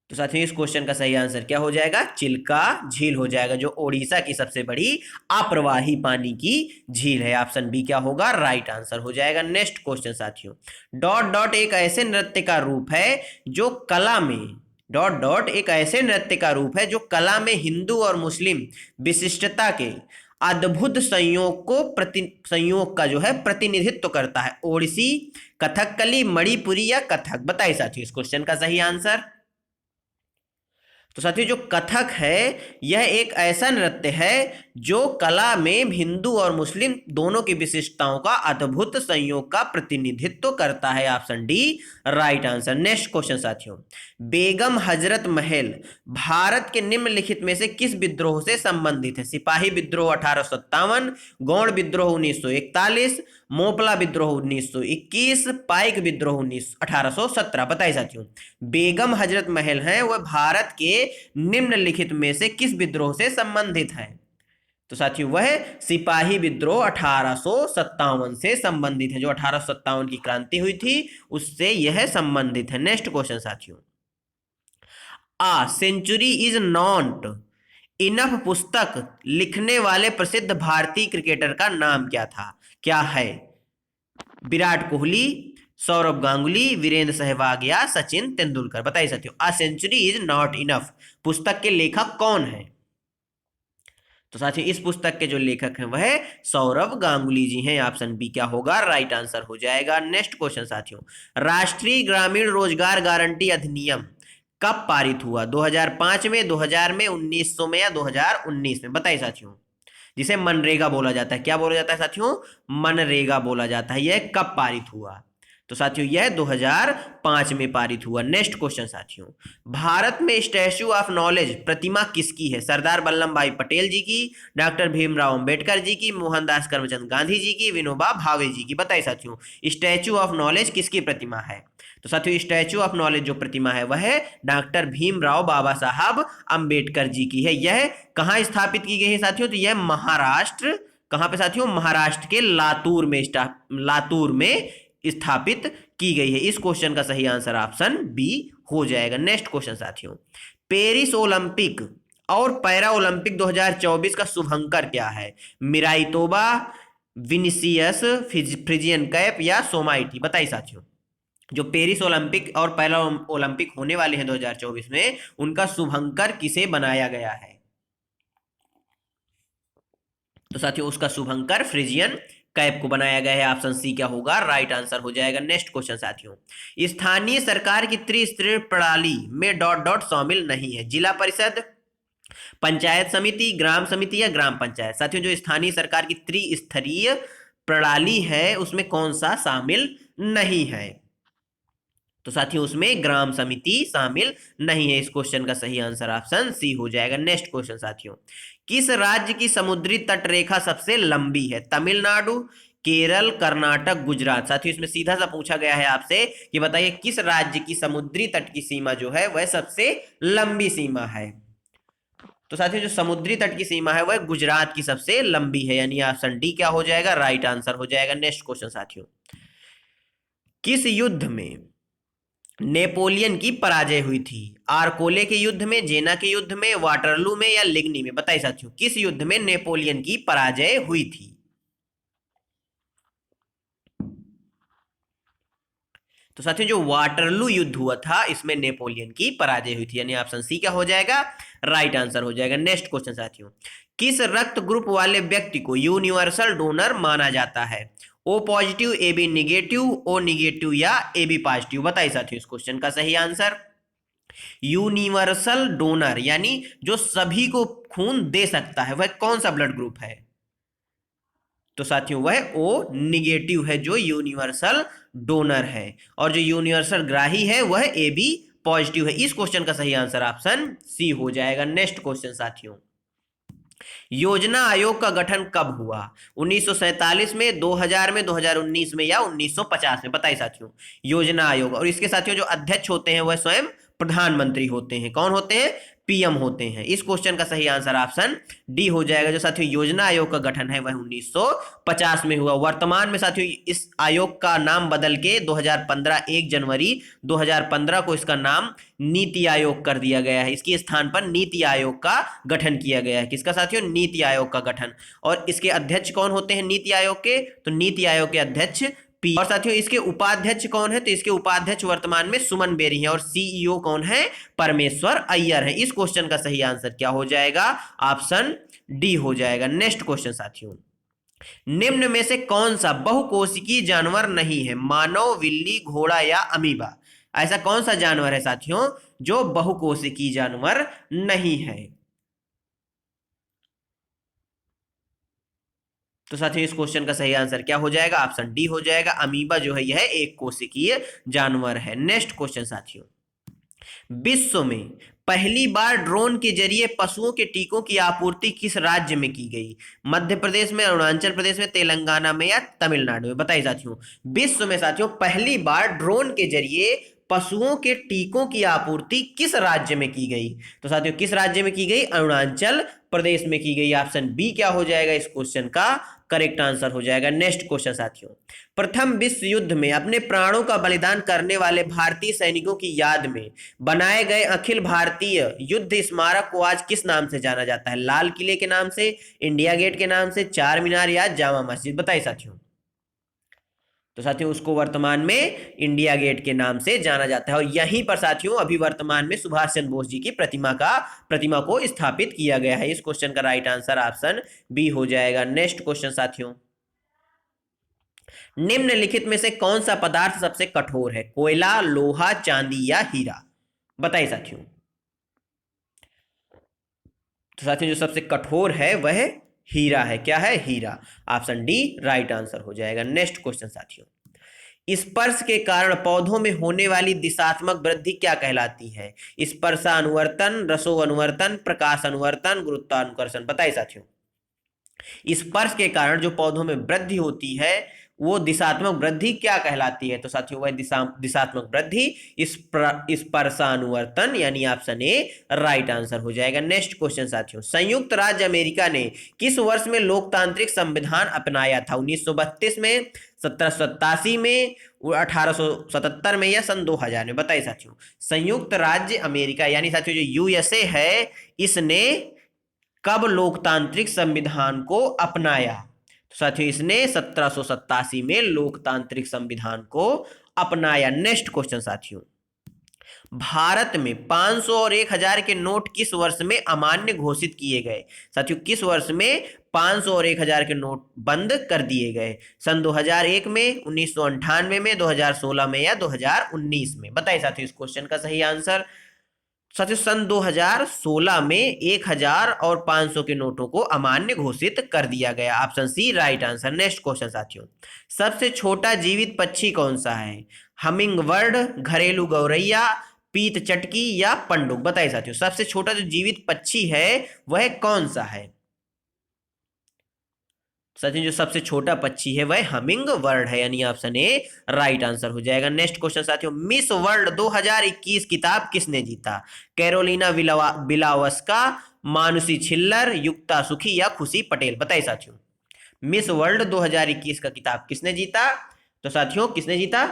तो साथियों इस क्वेश्चन का सही आंसर क्या हो जाएगा? चिल्का झील हो जाएगा, जो ओडिशा की सबसे बड़ी अप्रवाही पानी की झील है। ऑप्शन बी क्या होगा? राइट आंसर हो जाएगा। नेक्स्ट क्वेश्चन साथियों, डॉट डॉट एक ऐसे नृत्य का रूप है जो कला में डॉट डॉट एक ऐसे नृत्य का रूप है जो कला में हिंदू और मुस्लिम विशिष्टता के अद्भुत संयोग का जो है प्रतिनिधित्व करता है। ओडिसी, कथकली, मणिपुरी या कथक। बताइए साथियों इस क्वेश्चन का सही आंसर। तो साथियों जो कथक है यह एक ऐसा नृत्य है जो कला में हिंदू और मुस्लिम दोनों की विशिष्टताओं का अद्भुत संयोग का प्रतिनिधित्व करता है। Option D right answer. Next question साथियों, बेगम हजरत महल भारत के निम्नलिखित में से किस विद्रोह से संबंधित है? सिपाही विद्रोह 1857, गौड़ विद्रोह 1941, मोपला विद्रोह 1921, पाइक विद्रोह 1817। बताइए साथियों बेगम हजरत महल है वह भारत के निम्नलिखित में से किस विद्रोह से संबंधित है? तो साथियों वह सिपाही विद्रोह 1857 से संबंधित है। जो 1857 की क्रांति हुई थी उससे यह संबंधित है। नेक्स्ट क्वेश्चन साथियों, आ सेंचुरी इज नॉट इनफ पुस्तक लिखने वाले प्रसिद्ध भारतीय क्रिकेटर का नाम क्या था? क्या है? विराट कोहली, सौरभ गांगुली, वीरेंद्र सहवाग या सचिन तेंदुलकर। बताइए साथियों a century is not enough पुस्तक के लेखक कौन है? तो साथियों इस पुस्तक के जो लेखक हैं वह सौरभ गांगुली जी हैं। ऑप्शन बी क्या होगा? राइट आंसर हो जाएगा। नेक्स्ट क्वेश्चन साथियों, राष्ट्रीय ग्रामीण रोजगार गारंटी अधिनियम कब पारित हुआ? 2005 में, 2000 में, 1900 में या 2019 में। बताइए साथियों जिसे मनरेगा बोला जाता है। क्या बोला जाता है साथियों? मनरेगा बोला जाता है। यह कब पारित हुआ? तो साथियों यह 2005 में पारित हुआ। नेक्स्ट क्वेश्चन साथियों, भारत में स्टैच्यू ऑफ नॉलेज प्रतिमा किसकी है? सरदार वल्लभ भाई पटेल जी की, डॉक्टर भीमराव अंबेडकर जी की, मोहनदास करमचंद गांधी जी की, विनोबा भावे जी की। बताइए साथियों स्टैच्यू ऑफ नॉलेज किसकी प्रतिमा है? तो साथियों स्टैच्यू ऑफ नॉलेज जो प्रतिमा है वह डॉक्टर भीमराव बाबा साहब अंबेडकर जी की है। यह कहाँ स्थापित की गई है साथियों? तो यह महाराष्ट्र, कहाँ पे साथियों? महाराष्ट्र के लातूर में स्थापित की गई है। इस क्वेश्चन का सही आंसर ऑप्शन बी हो जाएगा। नेक्स्ट क्वेश्चन साथियों, पेरिस ओलंपिक और पैरा ओलंपिक 2024 का शुभंकर क्या है? मिराइतोबा, विनिसियस, फ्रिजियन कैप या सोमाइटी। बताइए साथियों जो पेरिस ओलंपिक और पैरा ओलंपिक होने वाले हैं 2024 में उनका शुभंकर किसे बनाया गया है? तो साथियों उसका शुभंकर फ्रिजियन कैप को बनाया गया है। ऑप्शन सी क्या होगा? राइट आंसर हो जाएगा। नेक्स्ट क्वेश्चन साथियों, स्थानीय सरकार की त्रिस्तरीय प्रणाली में डॉट डॉट शामिल नहीं है। जिला परिषद, पंचायत समिति, ग्राम समिति या ग्राम पंचायत। साथियों जो स्थानीय सरकार की त्रिस्तरीय प्रणाली है उसमें कौन सा शामिल नहीं है। तो साथियों उसमें ग्राम समिति शामिल नहीं है। इस क्वेश्चन का सही आंसर ऑप्शन सी हो जाएगा। नेक्स्ट क्वेश्चन साथियों, किस राज्य की समुद्री तट रेखा सबसे लंबी है? तमिलनाडु, केरल, कर्नाटक, गुजरात। साथियों इसमें सीधा सा पूछा गया है आपसे कि बताइए किस राज्य की समुद्री तट की सीमा जो है वह सबसे लंबी सीमा है। तो साथियों जो समुद्री तट की सीमा है वह गुजरात की सबसे लंबी है, यानी ऑप्शन डी क्या हो जाएगा? राइट आंसर हो जाएगा। नेक्स्ट क्वेश्चन साथियों, किस युद्ध में नेपोलियन की पराजय हुई थी? आरकोले के युद्ध में, जेना के युद्ध में, वाटरलू में या लिग्नी में? बताइए साथियों किस युद्ध में नेपोलियन की पराजय हुई थी? तो साथियों जो वाटरलू युद्ध हुआ था इसमें नेपोलियन की पराजय हुई थी, यानी ऑप्शन सी क्या हो जाएगा? राइट आंसर हो जाएगा। नेक्स्ट क्वेश्चन साथियों, किस रक्त ग्रुप वाले व्यक्ति को यूनिवर्सल डोनर माना जाता है? O positive, A B negative, O negative या ए बी पॉजिटिव? बताइए साथियों इस क्वेश्चन का सही आंसर। यूनिवर्सल डोनर यानी जो सभी को खून दे सकता है वह कौन सा ब्लड ग्रुप है? तो साथियों वह ओ निगेटिव है जो यूनिवर्सल डोनर है, और जो यूनिवर्सल ग्राही है वह ए बी पॉजिटिव है। इस क्वेश्चन का सही आंसर ऑप्शन सी हो जाएगा। नेक्स्ट क्वेश्चन साथियों, योजना आयोग का गठन कब हुआ? 1947 में, 2000 में, 2019 में या 1950 में? बताइए साथियों योजना आयोग, और इसके साथियों जो अध्यक्ष होते हैं वह स्वयं प्रधानमंत्री होते हैं। कौन होते हैं? पीएम होते हैं। इस क्वेश्चन का सही आंसर ऑप्शन डी हो जाएगा। जो साथियों योजना आयोग का गठन है वह 1950 में हुआ। वर्तमान में साथियों इस आयोग का नाम बदल के 2015 1 जनवरी 2015 को इसका नाम नीति आयोग कर दिया गया है। इसके स्थान पर नीति आयोग का गठन किया गया है। किसका साथियों? नीति आयोग का गठन। और इसके अध्यक्ष कौन होते हैं नीति आयोग के? तो नीति आयोग के अध्यक्ष पी। और साथियों इसके उपाध्यक्ष कौन है? तो इसके उपाध्यक्ष वर्तमान में सुमन बेरी है, और सीईओ कौन है? परमेश्वर अय्यर है। इस क्वेश्चन का सही आंसर क्या हो जाएगा? ऑप्शन डी हो जाएगा। नेक्स्ट क्वेश्चन साथियों, निम्न में से कौन सा बहुकोशिकीय जानवर नहीं है? मानव, बिल्ली, घोड़ा या अमीबा? ऐसा कौन सा जानवर है साथियों जो बहुकोशिकीय जानवर नहीं है? तो साथियों इस क्वेश्चन का सही आंसर क्या हो जाएगा? ऑप्शन डी हो जाएगा। अमीबा जो है यह एक कोशिकीय जानवर है। नेक्स्ट क्वेश्चन साथियों, विश्व में पहली बार ड्रोन के जरिए पशुओं के टीकों की आपूर्ति किस राज्य में की गई? मध्य प्रदेश में, अरुणाचल प्रदेश में, तेलंगाना में या तमिलनाडु में? बताइए साथियों विश्व में साथियों पहली बार ड्रोन के जरिए पशुओं के टीकों की आपूर्ति किस राज्य में की गई? तो साथियों किस राज्य में की गई? अरुणाचल प्रदेश में की गई। ऑप्शन बी क्या हो जाएगा इस क्वेश्चन का करेक्ट आंसर हो जाएगा। नेक्स्ट क्वेश्चन साथियों, प्रथम विश्व युद्ध में अपने प्राणों का बलिदान करने वाले भारतीय सैनिकों की याद में बनाए गए अखिल भारतीय युद्ध स्मारक को आज किस नाम से जाना जाता है? लाल किले के नाम से, इंडिया गेट के नाम से, चार मीनार या जामा मस्जिद? बताइए साथियों। तो साथियों उसको वर्तमान में इंडिया गेट के नाम से जाना जाता है, और यहीं पर साथियों अभी वर्तमान में सुभाष चंद्र बोस जी की प्रतिमा को स्थापित किया गया है। इस क्वेश्चन का राइट आंसर ऑप्शन बी हो जाएगा। नेक्स्ट क्वेश्चन साथियों, निम्नलिखित में से कौन सा पदार्थ सबसे कठोर है? कोयला, लोहा, चांदी या हीरा? बताइए साथियों। तो साथियों जो सबसे कठोर है वह हीरा है। क्या है? हीरा। ऑप्शन डी राइट आंसर हो जाएगा। नेक्स्ट क्वेश्चन साथियों, स्पर्श के कारण पौधों में होने वाली दिशात्मक वृद्धि क्या कहलाती है? स्पर्शानुवर्तन, रसोनुवर्तन, प्रकाश अनुवर्तन, गुरुत्वाकर्षण? बताइए साथियों स्पर्श के कारण जो पौधों में वृद्धि होती है वो दिशात्मक वृद्धि क्या कहलाती है? तो साथियों वह दिशात्मक वृद्धि स्पर्शानुवर्तन, यानी ऑप्शन ए राइट आंसर हो जाएगा। नेक्स्ट क्वेश्चन साथियों, संयुक्त राज्य अमेरिका ने किस वर्ष में लोकतांत्रिक संविधान अपनाया था? 1932 में, 1787 में, 1877 में या सन 2000 में? बताइए साथियों संयुक्त राज्य अमेरिका यानी साथियों जो यूएसए है इसने कब लोकतांत्रिक संविधान को अपनाया? तो साथियों इसने 1787 में लोकतांत्रिक संविधान को अपनाया। नेक्स्ट क्वेश्चन साथियों, भारत में 500 और 1000 के नोट किस वर्ष में अमान्य घोषित किए गए? साथियों किस वर्ष में 500 और 1000 के नोट बंद कर दिए गए? सन 2001 में, 1998 में, 2016 में या 2019 में? बताइए साथियों इस क्वेश्चन का सही आंसर। साथियों सन 2016 में 1000 और 500 के नोटों को अमान्य घोषित कर दिया गया। Option C right answer. Next question साथियों, सबसे छोटा जीवित पक्षी कौन सा है? हमिंग बर्ड, घरेलू गौरैया, पीत चटकी या पंडुक? बताइए साथियों, सबसे छोटा जो जीवित पक्षी है वह कौन सा है? साथियों जो सबसे छोटा पक्षी है वह हमिंग बर्ड है, यानी ऑप्शन ए राइट आंसर हो जाएगा। नेक्स्ट क्वेश्चन साथियों, मिस वर्ल्ड 2021 किताब किसने जीता? कैरोलिना बिलावस्का, मानुषी छिल्लर, युक्ता सुखी या खुशी पटेल? बताइए साथियों, मिस वर्ल्ड 2021 का किताब किसने जीता? तो साथियों किसने जीता?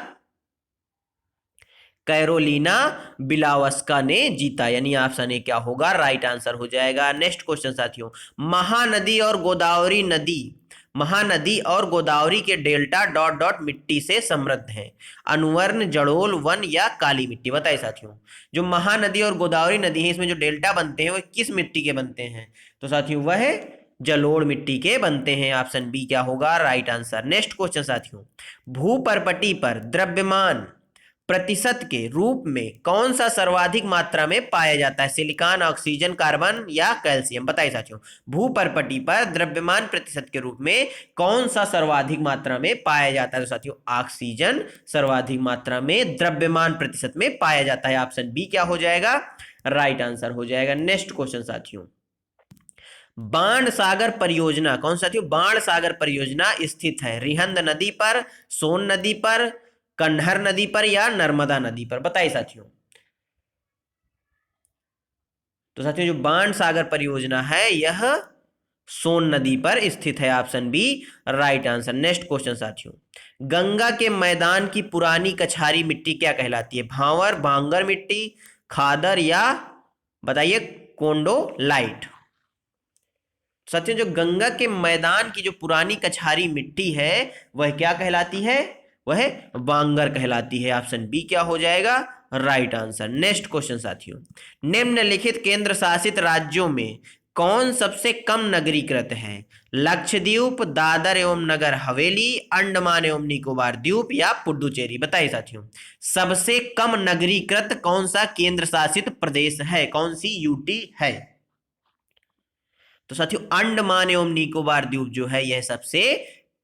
कैरोलिना बिलावस्का ने जीता, यानी ऑप्शन ए क्या होगा? राइट आंसर हो जाएगा। नेक्स्ट क्वेश्चन साथियों, महानदी और गोदावरी नदी, महानदी और गोदावरी के डेल्टा डॉट डॉट मिट्टी से समृद्ध हैं। अनुवर्ण, जड़ोल, वन या काली मिट्टी? बताइए साथियों, जो महानदी और गोदावरी नदी है इसमें जो डेल्टा बनते हैं वो किस मिट्टी के बनते हैं? तो साथियों वह जलोढ़ मिट्टी के बनते हैं। ऑप्शन बी क्या होगा? Right answer. नेक्स्ट क्वेश्चन साथियों, भूपर्पटी पर द्रव्यमान प्रतिशत के रूप में कौन सा सर्वाधिक मात्रा में पाया जाता है? सिलिकॉन, ऑक्सीजन, कार्बन या कैल्शियम? बताइए साथियों, भूपर्पटी पर द्रव्यमान प्रतिशत के रूप में कौन सा सर्वाधिक मात्रा में पाया जाता है? तो साथियों ऑक्सीजन सर्वाधिक मात्रा में द्रव्यमान प्रतिशत में पाया जाता है। ऑप्शन बी क्या हो जाएगा? राइट आंसर हो जाएगा। नेक्स्ट क्वेश्चन साथियों, बाण सागर परियोजना कौन साथियों? बाण सागर परियोजना स्थित है रिहंद नदी पर, सोन नदी पर, कन्हर नदी पर या नर्मदा नदी पर? बताइए साथियों, तो साथियों जो बाण सागर परियोजना है यह सोन नदी पर स्थित है। Option B right answer. Next question साथियों, गंगा के मैदान की पुरानी कछारी मिट्टी क्या कहलाती है? भांवर, भांगर मिट्टी, खादर या बताइए कोंडोलाइट? साथियों जो गंगा के मैदान की जो पुरानी कछारी मिट्टी है वह क्या कहलाती है? वह वांगर कहलाती है। ऑप्शन बी क्या हो जाएगा? Right answer. नेक्स्ट क्वेश्चन साथियों, निम्नलिखित केंद्र शासित राज्यों में कौन सबसे कम नगरीकृत है? लक्षद्वीप, दादर एवं नगर हवेली, अंडमान एवं निकोबार द्वीप या पुडुचेरी? बताइए साथियों, सबसे कम नगरीकृत कौन सा केंद्र शासित प्रदेश है? कौन सी यूटी है? तो साथियों अंडमान एवं निकोबार द्वीप जो है यह सबसे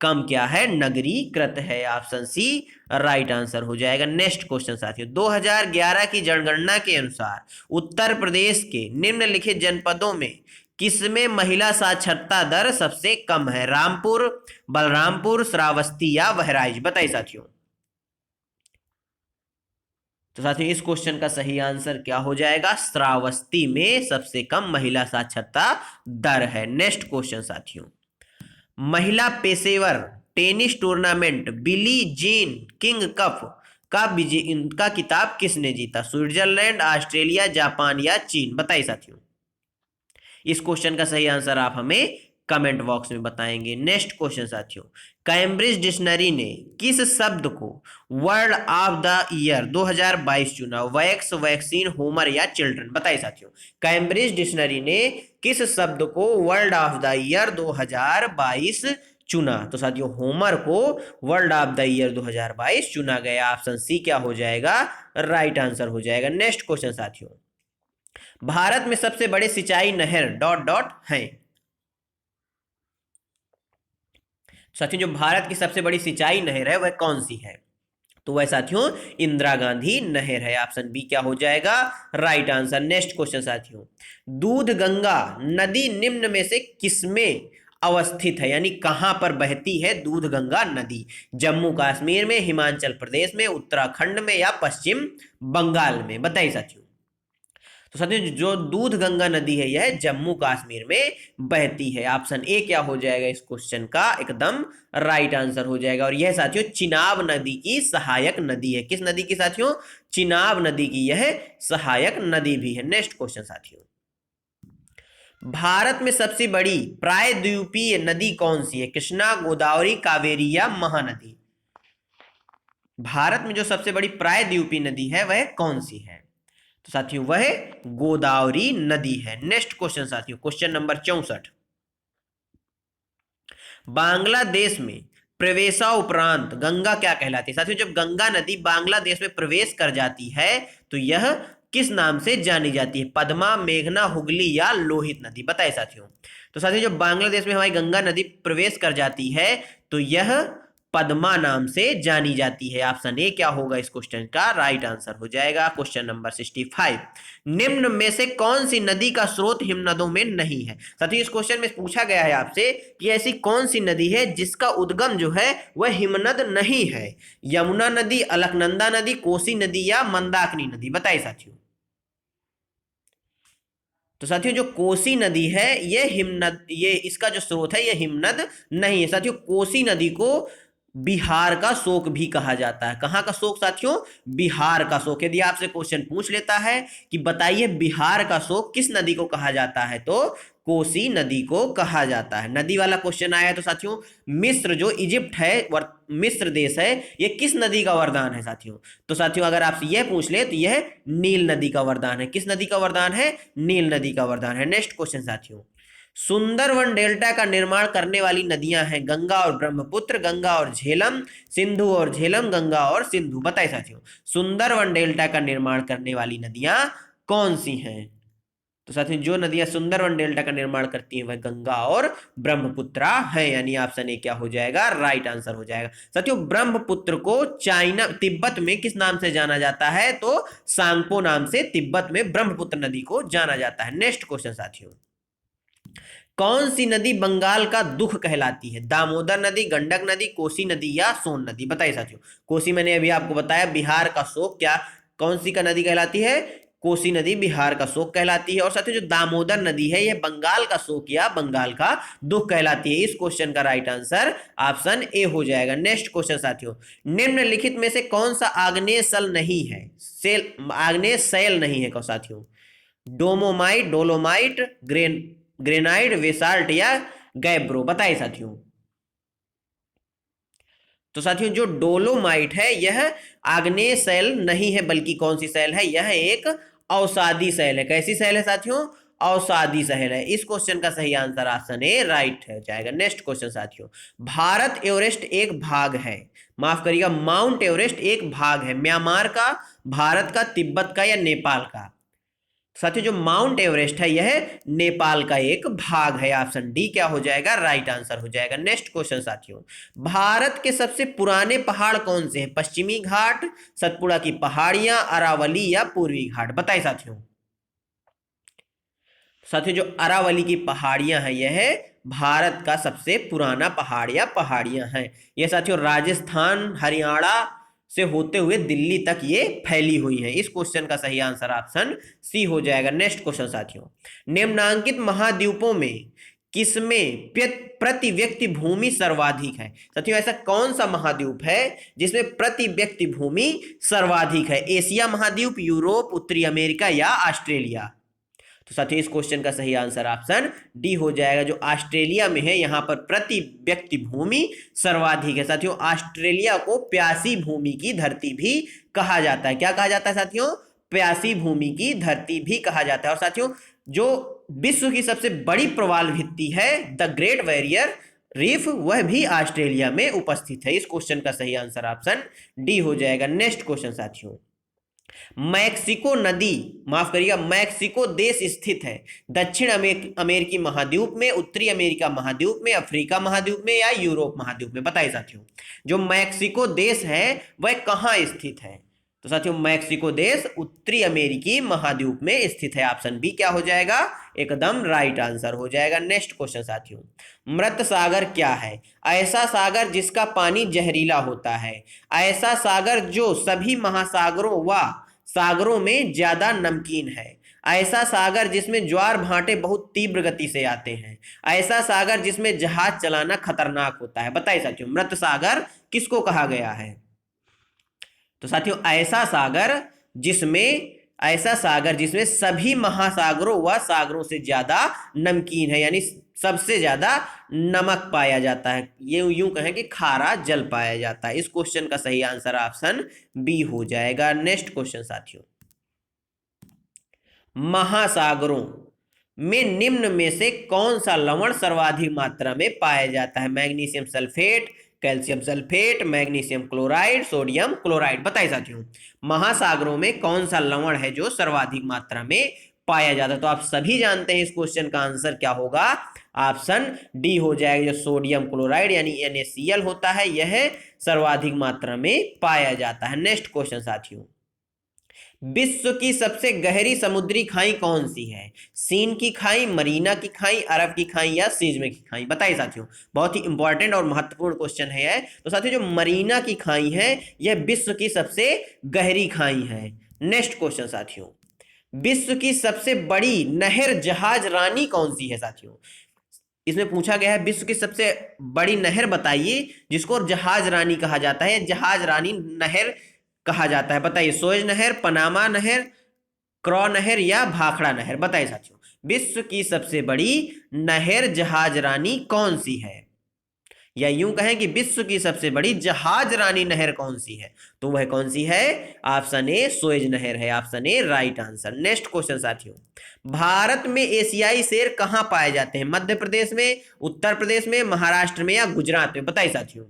कम क्या है? नगरीकृत है। ऑप्शन सी राइट आंसर हो जाएगा। नेक्स्ट क्वेश्चन साथियों, 2011 की जनगणना के अनुसार उत्तर प्रदेश के निम्नलिखित जनपदों में किसमें महिला साक्षरता दर सबसे कम है? रामपुर, बलरामपुर, श्रावस्ती या बहराइच? बताइए साथियों, तो साथियों इस क्वेश्चन का सही आंसर क्या हो जाएगा? श्रावस्ती में सबसे कम महिला साक्षरता दर है। नेक्स्ट क्वेश्चन साथियों, महिला पेशेवर tennis tournament Billie Jean King cup का विजय इनका किताब किसने जीता? स्विट्जरलैंड, ऑस्ट्रेलिया, जापान या चीन? बताइए साथियों, इस क्वेश्चन का सही आंसर आप हमें कमेंट बॉक्स में बताएंगे। नेक्स्ट क्वेश्चन साथियों, कैम्ब्रिज डिक्शनरी ने किस शब्द को वर्ड ऑफ द ईयर 2022 चुना? वैक्स, वैक्सीन, होमर या चिल्ड्रन? बताइए साथियों, कैम्ब्रिज डिक्शनरी ने किस शब्द को वर्ड ऑफ द ईयर 2022 चुना? तो साथियों होमर को वर्ल्ड ऑफ द ईयर 2022 चुना गया। ऑप्शन सी क्या हो जाएगा? राइट आंसर हो जाएगा। नेक्स्ट क्वेश्चन साथियों, भारत में सबसे बड़े सिंचाई नहर डॉट डॉट है? साथियों जो भारत की सबसे बड़ी सिंचाई नहर है वह कौन सी है? तो वह साथियों इंदिरा गांधी नहर है। ऑप्शन बी क्या हो जाएगा? Right answer. नेक्स्ट क्वेश्चन साथियों, दूध गंगा नदी निम्न में से किसमें अवस्थित है, यानी कहां पर बहती है दूध गंगा नदी? जम्मू कश्मीर में, हिमाचल प्रदेश में, उत्तराखंड में या पश्चिम बंगाल में? बताइए साथियों, तो साथियों जो दूध गंगा नदी है यह जम्मू कश्मीर में बहती है। ऑप्शन ए क्या हो जाएगा इस क्वेश्चन का? एकदम राइट आंसर हो जाएगा। और यह साथियों चिनाब नदी की सहायक नदी है। किस नदी की साथियों? चिनाब नदी की यह सहायक नदी भी है। नेक्स्ट क्वेश्चन साथियों, भारत में सबसे बड़ी प्रायद्वीपीय नदी कौन सी है? कृष्णा, गोदावरी, कावेरी या महानदी? भारत में जो सबसे बड़ी प्रायद्वीपीय नदी है वह कौन सी है? तो साथियों वह गोदावरी नदी है। नेक्स्ट क्वेश्चन साथियों, क्वेश्चन नंबर 64, बांग्लादेश में प्रवेशा उपरांत गंगा क्या कहलाती है? साथियों जब गंगा नदी बांग्लादेश में प्रवेश कर जाती है तो यह किस नाम से जानी जाती है? पद्मा, मेघना, हुगली या लोहित नदी? बताइए साथियों। तो साथियों जो बांग्लादेश में हमारी गंगा नदी प्रवेश कर जाती है तो यह पद्मा नाम से जानी जाती है। ऑप्शन ए क्या होगा इस क्वेश्चन का राइट आंसर हो जाएगा। क्वेश्चन नंबर 65, निम्न में से कौन सी नदी का स्रोत हिमनदों में नहीं है? साथियों इस क्वेश्चन में पूछा गया है आपसे कि ऐसी कौन सी नदी है जिसका उद्गम जो है वह हिमनद नहीं है? यमुना नदी, अलकनंदा नदी, कोसी नदी या मंदाकिनी नदी? बताइए साथियों। तो साथियों जो कोसी नदी है ये हिमनद, ये इसका जो स्रोत है ये हिमनद नहीं है। साथियों कोसी नदी को बिहार का शोक भी कहा जाता है। कहाँ का शोक साथियों? बिहार का शोक। यदि आपसे क्वेश्चन पूछ लेता है कि बताइए बिहार का शोक किस नदी को कहा जाता है तो कोसी नदी को कहा जाता है। नदी वाला क्वेश्चन आया तो साथियों मिस्र जो इजिप्ट है, मिस्र देश है, ये किस नदी का वरदान है साथियों? तो साथियों अगर आपसे यह पूछ ले तो यह नील नदी का वरदान है। किस नदी का वरदान है? नील नदी का वरदान है। नेक्स्ट क्वेश्चन साथियों, सुंदरवन डेल्टा का निर्माण करने वाली नदियां हैं गंगा और ब्रह्मपुत्र, गंगा और झेलम, सिंधु और झेलम, गंगा और सिंधु? बताइए साथियों सुंदरवन डेल्टा का निर्माण करने वाली नदियां कौन सी हैं? तो साथियों जो नदियां सुंदरवन डेल्टा का निर्माण करती हैं वह गंगा और ब्रह्मपुत्रा है, यानी ऑप्शन ए क्या हो जाएगा राइट आंसर हो जाएगा। साथियों ब्रह्मपुत्र को चाइना, तिब्बत में किस नाम से जाना जाता है? तो सांगपो नाम से तिब्बत में ब्रह्मपुत्र नदी को जाना जाता है। नेक्स्ट क्वेश्चन साथियों, कौन सी नदी बंगाल का दुख कहलाती है? दामोदर नदी, गंडक नदी, कोसी नदी या सोन नदी? बताइए साथियों। कोसी मैंने अभी आपको बताया बिहार का शोक, क्या कौन सी का नदी कहलाती है? कोसी नदी बिहार का शोक कहलाती है। और साथियों जो दामोदर नदी है यह बंगाल का शोक या बंगाल का दुख कहलाती है। इस क्वेश्चन का राइट आंसर ऑप्शन ए हो जाएगा। नेक्स्ट क्वेश्चन साथियों, निम्नलिखित में से कौन सा आग्नेय सल नहीं है? सेल, आग्नेय शैल नहीं है कौन साथियों? डोमोमाइट, डोलोमाइट, ग्रेनाइट, वेसाल्ट या गैब्रो? बताइए साथियों। तो साथियों जो डोलोमाइट है यह आग्नेय शैल नहीं है, बल्कि कौन सी शैल है? यह एक अवसादी शैल है। कैसी शैल है साथियों? अवसादी शैल है। इस क्वेश्चन का सही आंसर ऑप्शन ए राइट हो जाएगा। नेक्स्ट क्वेश्चन साथियों, भारत एवरेस्ट एक भाग है, माफ करिएगा माउंट एवरेस्ट एक भाग है, म्यांमार का, भारत का, तिब्बत का या नेपाल का? साथियों जो माउंट एवरेस्ट है यह नेपाल का एक भाग है। ऑप्शन डी क्या हो जाएगा राइट आंसर हो जाएगा। नेक्स्ट क्वेश्चन साथियों, भारत के सबसे पुराने पहाड़ कौन से हैं? पश्चिमी घाट, सतपुड़ा की पहाड़ियां, अरावली या पूर्वी घाट? बताइए साथियों। साथियों जो अरावली की पहाड़ियां हैं यह भारत का सबसे पुराना पहाड़ या पहाड़ियां हैं। यह साथियों राजस्थान, हरियाणा से होते हुए दिल्ली तक ये फैली हुई है। इस क्वेश्चन का सही आंसर ऑप्शन सी हो जाएगा। नेक्स्ट क्वेश्चन साथियों, निम्नांकित महाद्वीपों में किसमें प्रति व्यक्ति भूमि सर्वाधिक है? साथियों ऐसा कौन सा महाद्वीप है जिसमें प्रति व्यक्ति भूमि सर्वाधिक है? एशिया महाद्वीप, यूरोप, उत्तरी अमेरिका या ऑस्ट्रेलिया? तो साथियों इस क्वेश्चन का सही आंसर ऑप्शन डी हो जाएगा। जो ऑस्ट्रेलिया में है यहाँ पर प्रति व्यक्ति भूमि सर्वाधिक है। साथियों ऑस्ट्रेलिया को प्यासी भूमि की धरती भी कहा जाता है। क्या कहा जाता है साथियों? प्यासी भूमि की धरती भी कहा जाता है। और साथियों जो विश्व की सबसे बड़ी प्रवाल भित्ति है द ग्रेट बैरियर रीफ वह भी ऑस्ट्रेलिया में उपस्थित है। इस क्वेश्चन का सही आंसर ऑप्शन डी हो जाएगा। नेक्स्ट क्वेश्चन साथियों, मैक्सिको नदी, माफ करिएगा मैक्सिको देश स्थित है दक्षिण अमेरिकी महाद्वीप में, उत्तरी अमेरिका महाद्वीप में, अफ्रीका महाद्वीप में या यूरोप महाद्वीप में? बताइए साथियों जो मैक्सिको देश है वह कहाँ स्थित है? तो साथियों मैक्सिको देश उत्तरी अमेरिकी महाद्वीप में स्थित है। ऑप्शन बी क्या हो जाएगा एकदम राइट आंसर हो जाएगा। नेक्स्ट क्वेश्चन साथियों, मृत सागर क्या है? ऐसा सागर जिसका पानी जहरीला होता है, ऐसा सागर जो सभी महासागरों व सागरों में ज्यादा नमकीन है, ऐसा सागर जिसमें ज्वार भाटे बहुत तीव्र गति से आते हैं, ऐसा सागर जिसमें जहाज चलाना खतरनाक होता है? बताइए साथियों मृत सागर किसको कहा गया है? तो साथियों ऐसा सागर जिसमें सभी महासागरों व सागरों से ज्यादा नमकीन है, यानी सबसे ज्यादा नमक पाया जाता है, ये यूं कहें कि खारा जल पाया जाता है। इस क्वेश्चन का सही आंसर ऑप्शन बी हो जाएगा। नेक्स्ट क्वेश्चन साथियों, महासागरों में निम्न में से कौन सा लवण सर्वाधिक मात्रा में पाया जाता है? Magnesium sulphate, calcium sulphate, magnesium chloride, sodium chloride. बताइए साथियों, महासागरों में कौन सा लवण है जो सर्वाधिक मात्रा में पाया जाता है? तो आप सभी जानते हैं इस क्वेश्चन का आंसर क्या होगा, ऑप्शन डी हो जाएगा। जो सोडियम क्लोराइड यानी NaCl होता है, यह सर्वाधिक मात्रा में पाया जाता है। नेक्स्ट क्वेश्चन साथियों, विश्व की सबसे गहरी समुद्री खाई कौन सी है? सीन की खाई, मरीना की खाई, अरब की खाई या सीजमे की खाई? बताइए साथियों, बहुत ही इंपॉर्टेंट और महत्वपूर्ण क्वेश्चन है यह। तो साथियों, जो मरीना की खाई है यह विश्व की सबसे गहरी खाई है। नेक्स्ट क्वेश्चन साथियों, विश्व की सबसे बड़ी नहर जहाज रानी कौन सी है? साथियों, इसमें पूछा गया है विश्व की सबसे बड़ी नहर बताइए जिसको जहाज रानी कहा जाता है, जहाज रानी नहर कहा जाता है। बताइए, सोएज नहर, पनामा नहर, क्रॉ नहर या भाखड़ा नहर? बताइए साथियों, विश्व की सबसे बड़ी नहर जहाज रानी कौन सी है? या यूं कहें कि विश्व की सबसे बड़ी जहाज रानी नहर कौन सी है? तो वह कौन सी है? ऑप्शन ए सोएज नहर है। Option A right answer. Next question साथियों, भारत में एशियाई शेर कहां पाए जाते हैं? मध्य प्रदेश में, उत्तर प्रदेश में, महाराष्ट्र में या गुजरात में? बताइए साथियों।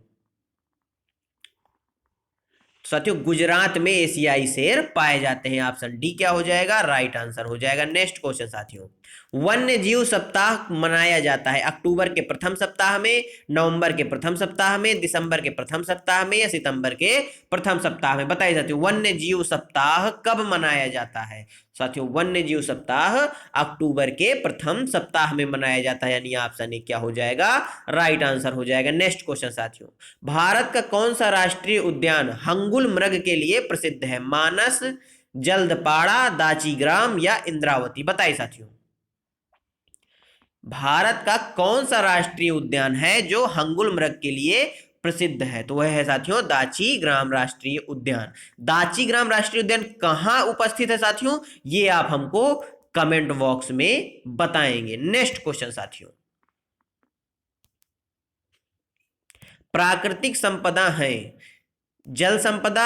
साथियों, गुजरात में एशियाई शेर पाए जाते हैं। ऑप्शन डी क्या हो जाएगा? राइट आंसर हो जाएगा। नेक्स्ट क्वेश्चन साथियों, वन्य जीव सप्ताह मनाया जाता है अक्टूबर के प्रथम सप्ताह में, नवंबर के प्रथम सप्ताह में, दिसंबर के प्रथम सप्ताह में या सितंबर के प्रथम सप्ताह में? बताइए साथियों, वन्य जीव सप्ताह कब मनाया जाता है? साथियों, वन्य जीव सप्ताह अक्टूबर के प्रथम सप्ताह में मनाया जाता है, यानी ऑप्शन ए क्या हो जाएगा? राइट आंसर हो जाएगा। नेक्स्ट क्वेश्चन साथियों, भारत का कौन सा राष्ट्रीय उद्यान हंगुल मृग के लिए प्रसिद्ध है? मानस, जल्दपाड़ा, दाचीग्राम या इंद्रावती? बताइए साथियों, भारत का कौन सा राष्ट्रीय उद्यान है जो हंगुल मृग के लिए प्रसिद्ध है? तो वह है साथियों दाची ग्राम राष्ट्रीय उद्यान। दाची ग्राम राष्ट्रीय उद्यान कहां उपस्थित है साथियों, ये आप हमको कमेंट बॉक्स में बताएंगे। नेक्स्ट क्वेश्चन साथियों, प्राकृतिक संपदा है जल संपदा,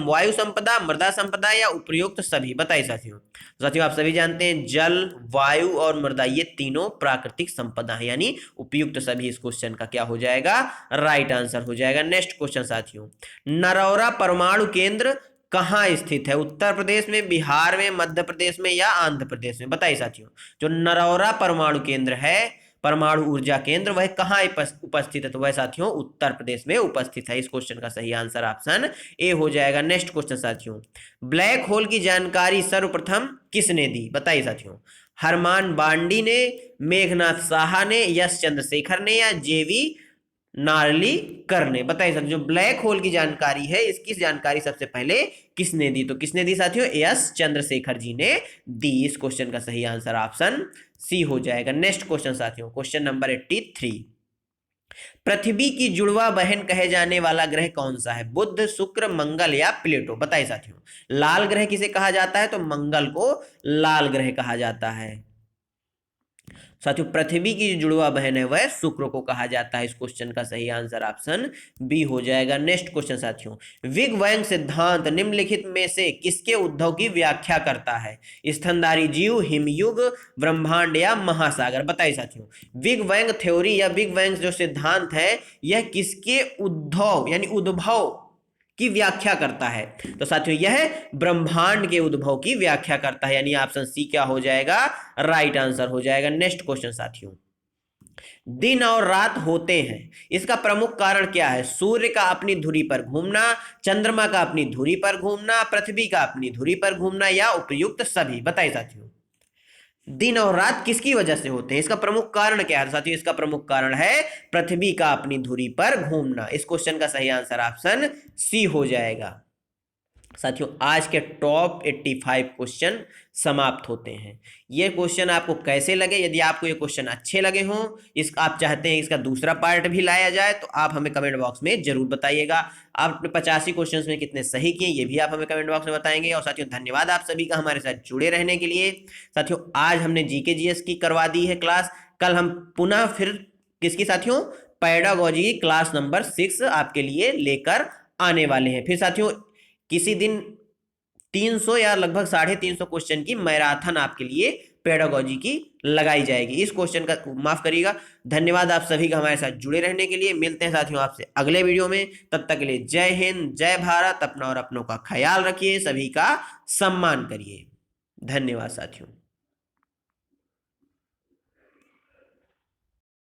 वायु संपदा, मृदा संपदा या उपयुक्त सभी? बताइए साथियों। साथियों, आप सभी जानते हैं जल, वायु और मृदा ये तीनों प्राकृतिक संपदा है, यानी उपयुक्त सभी इस क्वेश्चन का क्या हो जाएगा? राइट आंसर हो जाएगा। नेक्स्ट क्वेश्चन साथियों, नरौरा परमाणु केंद्र कहाँ स्थित है? उत्तर प्रदेश में, बिहार में, मध्य प्रदेश में या आंध्र प्रदेश में? बताइए साथियों, जो नरौरा परमाणु केंद्र है, परमाणु ऊर्जा केंद्र, वह कहाँ उपस्थित है? तो वह साथियों उत्तर प्रदेश में उपस्थित है। इस क्वेश्चन का सही आंसर ऑप्शन ए हो जाएगा। नेक्स्ट क्वेश्चन साथियों, ब्लैक होल की जानकारी सर्वप्रथम किसने दी? बताइए साथियों, हरमान बांडी ने, मेघनाथ साहा ने, यश चंद्रशेखर ने या जेवी नार्लिकर ने? बताइए साथियों, जो ब्लैक होल की जानकारी है इसकी जानकारी सबसे पहले किसने दी? तो किसने दी साथियों? यश चंद्रशेखर जी ने दी। इस क्वेश्चन का सही आंसर ऑप्शन सी हो जाएगा। नेक्स्ट क्वेश्चन साथियों, क्वेश्चन नंबर 83, पृथ्वी की जुड़वा बहन कहे जाने वाला ग्रह कौन सा है? बुध, शुक्र, मंगल या प्लेटो? बताइए साथियों, लाल ग्रह किसे कहा जाता है? तो मंगल को लाल ग्रह कहा जाता है। साथियों, पृथ्वी की जो जुड़वा बहन है वह शुक्र को कहा जाता है। इस क्वेश्चन का सही आंसर ऑप्शन बी हो जाएगा। नेक्स्ट क्वेश्चन साथियों, बिग बैंग सिद्धांत निम्नलिखित में से किसके उद्भव की व्याख्या करता है? स्तनधारी जीव, हिमयुग, ब्रह्मांड या महासागर? बताइए साथियों, बिग बैंग थ्योरी या बिग बैंग जो सिद्धांत है यह किसके उद्भव यानी उद्भव की व्याख्या करता है? तो साथियों, यह ब्रह्मांड के उद्भव की व्याख्या करता है, यानी ऑप्शन सी क्या हो जाएगा? राइट आंसर हो जाएगा। नेक्स्ट क्वेश्चन साथियों, दिन और रात होते हैं इसका प्रमुख कारण क्या है? सूर्य का अपनी धुरी पर घूमना, चंद्रमा का अपनी धुरी पर घूमना, पृथ्वी का अपनी धुरी पर घूमना या उपयुक्त सभी? बताइए साथियों, दिन और रात किसकी वजह से होते हैं? इसका प्रमुख कारण क्या है? साथियों, इसका प्रमुख कारण है पृथ्वी का अपनी धुरी पर घूमना। इस क्वेश्चन का सही आंसर ऑप्शन सी हो जाएगा। साथियों, आज के टॉप 85 क्वेश्चन समाप्त होते हैं। ये क्वेश्चन आपको कैसे लगे? यदि आपको ये क्वेश्चन अच्छे लगे हों, इस आप चाहते हैं इसका दूसरा पार्ट भी लाया जाए, तो आप हमें कमेंट बॉक्स में जरूर बताइएगा। आपने 85 क्वेश्चन में कितने सही किए ये भी आप हमें कमेंट बॉक्स में बताएंगे। और साथियों, धन्यवाद आप सभी का हमारे साथ जुड़े रहने के लिए। साथियों, आज हमने जीके जीएस की करवा दी है क्लास। कल हम पुनः फिर किसकी साथियों? पेडागोजी की क्लास नंबर 6 आपके लिए लेकर आने वाले हैं। फिर साथियों, किसी दिन 300 या लगभग 350 क्वेश्चन की मैराथन आपके लिए पेडागोजी की लगाई जाएगी। इस क्वेश्चन का माफ करिएगा। धन्यवाद आप सभी का हमारे साथ जुड़े रहने के लिए। मिलते हैं साथियों आपसे अगले वीडियो में। तब तक के लिए जय हिंद, जय भारत। अपना और अपनों का ख्याल रखिए, सभी का सम्मान करिए। धन्यवाद साथियों।